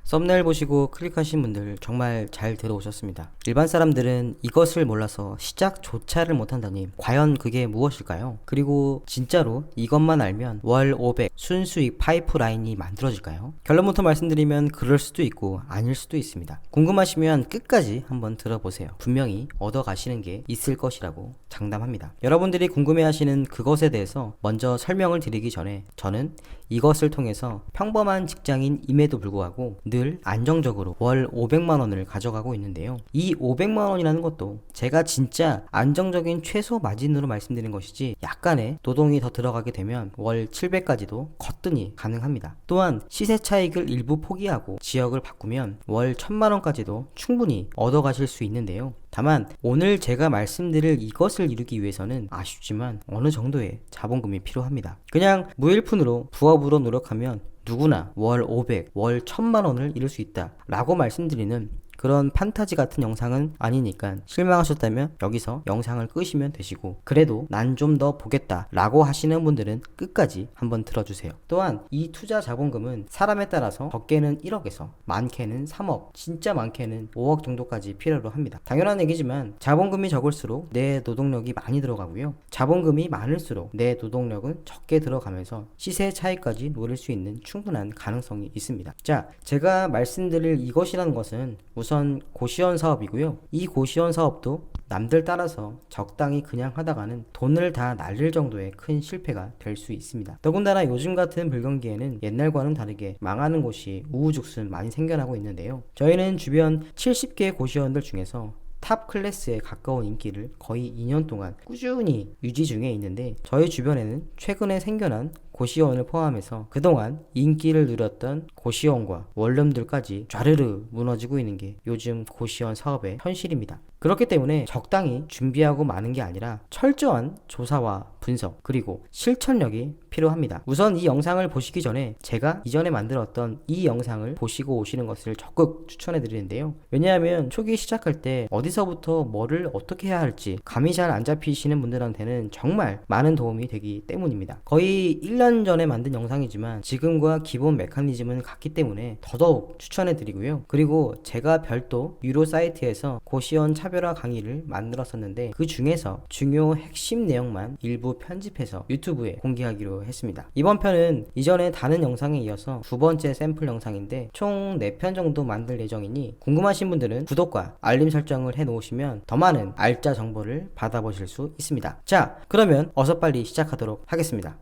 썸네일 보시고 클릭하신 분들 정말 잘 들어오셨습니다. 일반 사람들은 이것을 몰라서 시작조차를 못한다니 과연 그게 무엇일까요? 그리고 진짜로 이것만 알면 월 500 순수익 파이프라인이 만들어질까요? 결론부터 말씀드리면 그럴 수도 있고 아닐 수도 있습니다. 궁금하시면 끝까지 한번 들어보세요. 분명히 얻어가시는 게 있을 것이라고 장담합니다. 여러분들이 궁금해하시는 그것에 대해서 먼저 설명을 드리기 전에 저는 이것을 통해서 평범한 직장인임에도 불구하고 늘 안정적으로 월 500만원을 가져가고 있는데요. 이 500만원이라는 것도 제가 진짜 안정적인 최소 마진으로 말씀드린 것이지 약간의 노동이 더 들어가게 되면 월 700까지도 거뜬히 가능합니다. 또한 시세 차익을 일부 포기하고 지역을 바꾸면 월 1000만원까지도 충분히 얻어가실 수 있는데요. 다만 오늘 제가 말씀드릴 이것을 이루기 위해서는 아쉽지만 어느 정도의 자본금이 필요합니다. 그냥 무일푼으로 부업으로 노력하면 누구나 월 500, 월 1000만원을 이룰 수 있다 라고 말씀드리는 그런 판타지 같은 영상은 아니니까 실망하셨다면 여기서 영상을 끄시면 되시고, 그래도 난 좀 더 보겠다 라고 하시는 분들은 끝까지 한번 들어주세요. 또한 이 투자 자본금은 사람에 따라서 적게는 1억에서 많게는 3억, 진짜 많게는 5억 정도까지 필요로 합니다. 당연한 얘기지만 자본금이 적을수록 내 노동력이 많이 들어가고요, 자본금이 많을수록 내 노동력은 적게 들어가면서 시세 차이까지 노릴 수 있는 충분한 가능성이 있습니다. 자, 제가 말씀드릴 이것이라는 것은 우선 고시원 사업이고요. 이 고시원 사업도 남들 따라서 적당히 그냥 하다가는 돈을 다 날릴 정도의 큰 실패가 될 수 있습니다. 더군다나 요즘 같은 불경기에는 옛날과는 다르게 망하는 곳이 우후죽순 많이 생겨나고 있는데요. 저희는 주변 70개 고시원들 중에서 탑 클래스에 가까운 인기를 거의 2년 동안 꾸준히 유지 중에 있는데, 저희 주변에는 최근에 생겨난 고시원을 포함해서 그동안 인기를 누렸던 고시원과 원룸들까지 좌르르 무너지고 있는 게 요즘 고시원 사업의 현실입니다. 그렇기 때문에 적당히 준비하고 마는 게 아니라 철저한 조사와 분석, 그리고 실천력이 필요합니다. 우선 이 영상을 보시기 전에 제가 이전에 만들었던 이 영상을 보시고 오시는 것을 적극 추천해 드리는데요. 왜냐하면 초기 시작할 때 어디서부터 뭐를 어떻게 해야 할지 감이 잘 안 잡히시는 분들한테는 정말 많은 도움이 되기 때문입니다. 거의 1년 전에 만든 영상이지만 지금과 기본 메커니즘은 같기 때문에 더더욱 추천해 드리고요. 그리고 제가 별도 유료 사이트에서 고시원 차별화 강의를 만들었었는데 그 중에서 중요 핵심 내용만 일부 편집해서 유튜브에 공개하기로 했습니다. 이번 편은 이전에 다른 영상에 이어서 두 번째 샘플 영상인데 총 4편 정도 만들 예정이니 궁금하신 분들은 구독과 알림 설정을 해 놓으시면 더 많은 알짜 정보를 받아보실 수 있습니다. 자, 그러면 어서 빨리 시작하도록 하겠습니다.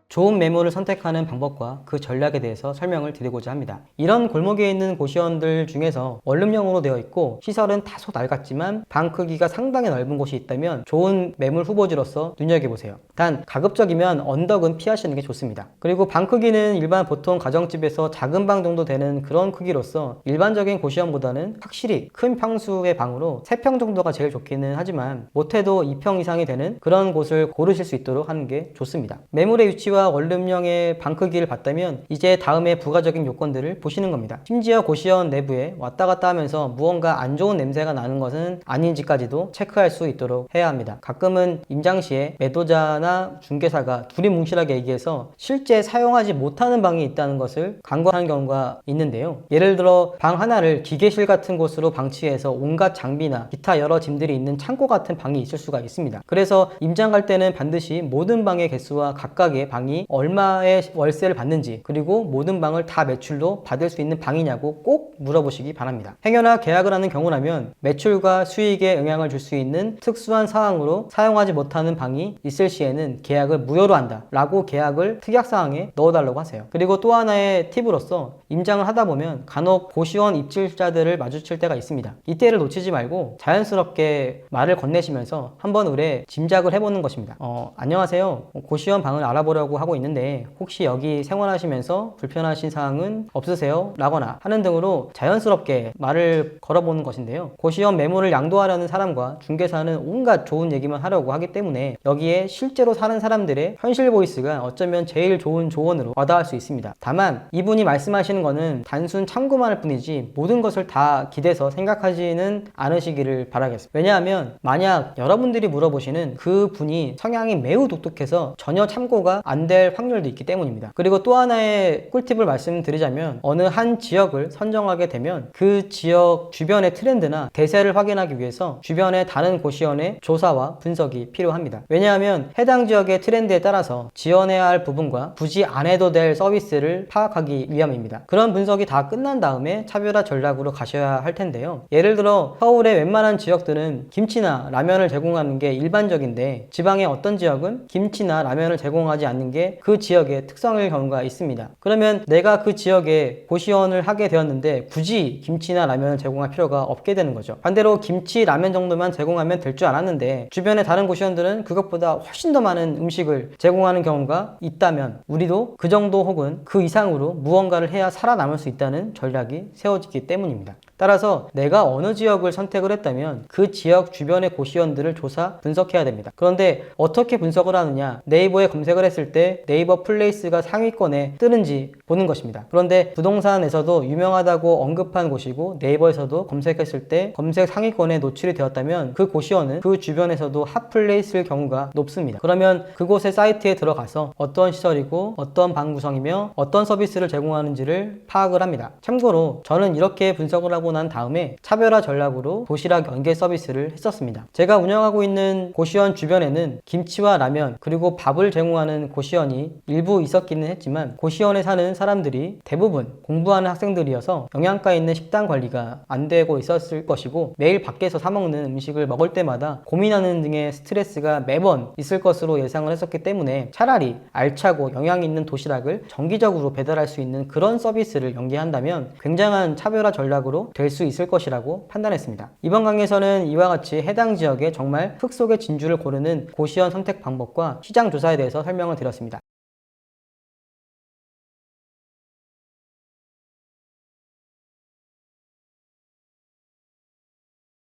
좋은 매물을 선택하는 방법과 그 전략에 대해서 설명을 드리고자 합니다. 이런 골목에 있는 고시원들 중에서 원룸형으로 되어 있고 시설은 다소 낡았지만 방 크기가 상당히 넓은 곳이 있다면 좋은 매물 후보지로서 눈여겨보세요. 단 가급적이면 언덕은 피하시는 게 좋습니다. 그리고 방 크기는 일반 보통 가정집에서 작은 방 정도 되는 그런 크기로서 일반적인 고시원보다는 확실히 큰 평수의 방으로 3평 정도가 제일 좋기는 하지만 못해도 2평 이상이 되는 그런 곳을 고르실 수 있도록 하는 게 좋습니다. 매물의 위치와 원룸형의 방 크기를 봤다면 이제 다음에 부가적인 요건들을 보시는 겁니다. 심지어 고시원 내부에 왔다 갔다 하면서 무언가 안 좋은 냄새가 나는 것은 아닌지까지도 체크할 수 있도록 해야 합니다. 가끔은 임장 시에 매도자나 중개사가 둘이 뭉실하게 얘기해서 실제 사용하지 못하는 방이 있다는 것을 간과하는 경우가 있는데요. 예를 들어 방 하나를 기계실 같은 곳으로 방치해서 온갖 장비나 기타 여러 짐들이 있는 창고 같은 방이 있을 수가 있습니다. 그래서 임장 갈 때는 반드시 모든 방의 개수와 각각의 방이 얼마의 월세를 받는지, 그리고 모든 방을 다 매출로 받을 수 있는 방이냐고 꼭 물어보시기 바랍니다. 행여나 계약을 하는 경우라면 매출과 수익에 영향을 줄 수 있는 특수한 상황으로 사용하지 못하는 방이 있을 시에는 계약을 무효로 한다 라고 계약을 특약사항에 넣어달라고 하세요. 그리고 또 하나의 팁으로서 임장을 하다 보면 간혹 고시원 입주자들을 마주칠 때가 있습니다. 이때를 놓치지 말고 자연스럽게 말을 건네시면서 한번 의뢰 짐작을 해보는 것입니다. 안녕하세요, 고시원 방을 알아보려고 하고 있는데 혹시 여기 생활하시면서 불편하신 사항은 없으세요? 라거나 하는 등으로 자연스럽게 말을 걸어보는 것인데요. 고시원 매물을 양도하려는 사람과 중개사는 온갖 좋은 얘기만 하려고 하기 때문에 여기에 실제로 사는 사람들의 현실 보이스가 어쩌면 제일 좋은 조언으로 와닿을 수 있습니다. 다만 이분이 말씀하시는 거는 단순 참고만 할 뿐이지 모든 것을 다 기대서 생각하지는 않으시기를 바라겠습니다. 왜냐하면 만약 여러분들이 물어보시는 그 분이 성향이 매우 독특해서 전혀 참고가 안 안 될 확률도 있기 때문입니다. 그리고 또 하나의 꿀팁을 말씀드리자면 어느 한 지역을 선정하게 되면 그 지역 주변의 트렌드나 대세를 확인하기 위해서 주변의 다른 고시원의 조사와 분석이 필요합니다. 왜냐하면 해당 지역의 트렌드에 따라서 지원해야 할 부분과 굳이 안 해도 될 서비스를 파악하기 위함입니다. 그런 분석이 다 끝난 다음에 차별화 전략으로 가셔야 할 텐데요. 예를 들어 서울의 웬만한 지역들은 김치나 라면을 제공하는 게 일반적인데 지방의 어떤 지역은 김치나 라면을 제공하지 않는 게 그 지역의 특성일 경우가 있습니다. 그러면 내가 그 지역에 고시원을 하게 되었는데 굳이 김치나 라면을 제공할 필요가 없게 되는 거죠. 반대로 김치, 라면 정도만 제공하면 될 줄 알았는데 주변의 다른 고시원들은 그것보다 훨씬 더 많은 음식을 제공하는 경우가 있다면 우리도 그 정도 혹은 그 이상으로 무언가를 해야 살아남을 수 있다는 전략이 세워지기 때문입니다. 따라서 내가 어느 지역을 선택을 했다면 그 지역 주변의 고시원들을 조사, 분석해야 됩니다. 그런데 어떻게 분석을 하느냐? 네이버에 검색을 했을 때 네이버 플레이스가 상위권에 뜨는지 보는 것입니다. 그런데 부동산에서도 유명하다고 언급한 곳이고 네이버에서도 검색했을 때 검색 상위권에 노출이 되었다면 그 고시원은 그 주변에서도 핫플레이스일 경우가 높습니다. 그러면 그곳의 사이트에 들어가서 어떤 시설이고 어떤 방 구성이며 어떤 서비스를 제공하는지를 파악을 합니다. 참고로 저는 이렇게 분석을 하고 난 다음에 차별화 전략으로 도시락 연계 서비스를 했었습니다. 제가 운영하고 있는 고시원 주변에는 김치와 라면 그리고 밥을 제공하는 고시원이 일부 있었기는 했지만 고시원에 사는 사람들이 대부분 공부하는 학생들이어서 영양가 있는 식단 관리가 안 되고 있었을 것이고 매일 밖에서 사 먹는 음식을 먹을 때마다 고민하는 등의 스트레스가 매번 있을 것으로 예상을 했었기 때문에 차라리 알차고 영양 있는 도시락을 정기적으로 배달할 수 있는 그런 서비스를 연계한다면 굉장한 차별화 전략으로 될 수 있을 것이라고 판단했습니다. 이번 강의에서는 이와 같이 해당 지역에 정말 흙 속의 진주를 고르는 고시원 선택 방법과 시장 조사에 대해서 설명을 드렸습니다.